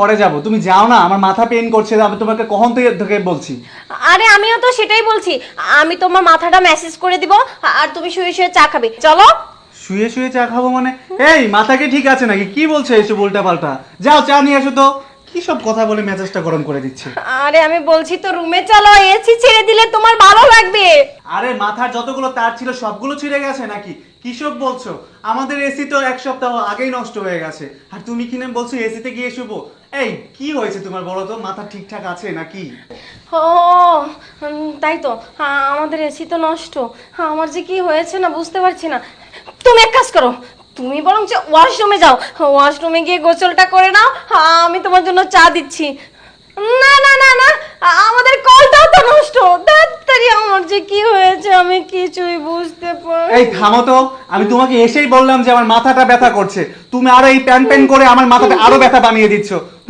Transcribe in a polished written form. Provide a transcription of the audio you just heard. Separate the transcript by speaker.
Speaker 1: পরে যাব, তুমি যাও না, আমার মাথা পেইন করছে, আমি তোমাকে কখন থেকে বলছি।
Speaker 2: আরে আমিও তো সেটাই বলছি, আমি তোমার মাথাটা মেসেজ করে দিব আর তুমি শুয়ে শুয়ে চা খাবে, চলো।
Speaker 1: শুয়ে শুয়ে চা খাবো মানে? এই মাথা কি ঠিক আছে নাকি? কি বলছো এসব উল্টা পাল্টা? যাও চা নিয়ে এসো তো। কি সব কথা বলে মেজাজটা গরম করে দিচ্ছে।
Speaker 2: আরে আমি বলছি তো রুমে চলো, এসি ছেড়ে দিলে তোমার ভালো লাগবে।
Speaker 1: আরে মাথার যতগুলো তার ছিল সবগুলো ছিঁড়ে গেছে নাকি? কি সব বলছো? আমাদের এসি তো এক সপ্তাহ আগেই নষ্ট হয়ে গেছে, আর তুমি কিনে বলছো এসিতে গিয়ে শুবো? এই কি হয়েছে তোমার, বলো তো? মাথা ঠিকঠাক আছে নাকি?
Speaker 2: ও তাই তো, আমাদের এসি তো নষ্ট। আমার যে কি হয়েছে না বুঝতে পারছি না। তুমি এক কাজ করো, তুমি বরং ওয়াশরুমে যাও, ওয়াশরুমে গিয়ে গোসলটা করে নাও, আমি তোমার জন্য চা দিচ্ছি। না না না না, আমাদের কলটাও তো নষ্ট। তাড়াতাড়ি, আমার যে কি হয়েছে আমি কিছুই বুঝতে পারি।
Speaker 1: এই থামো তো, আমি তোমাকে এসেই বললাম যে আমার মাথাটা ব্যথা করছে, তুমি আরো এই প্যান প্যান করে আমার মাথাটা আরো ব্যথা বানিয়ে দিচ্ছ।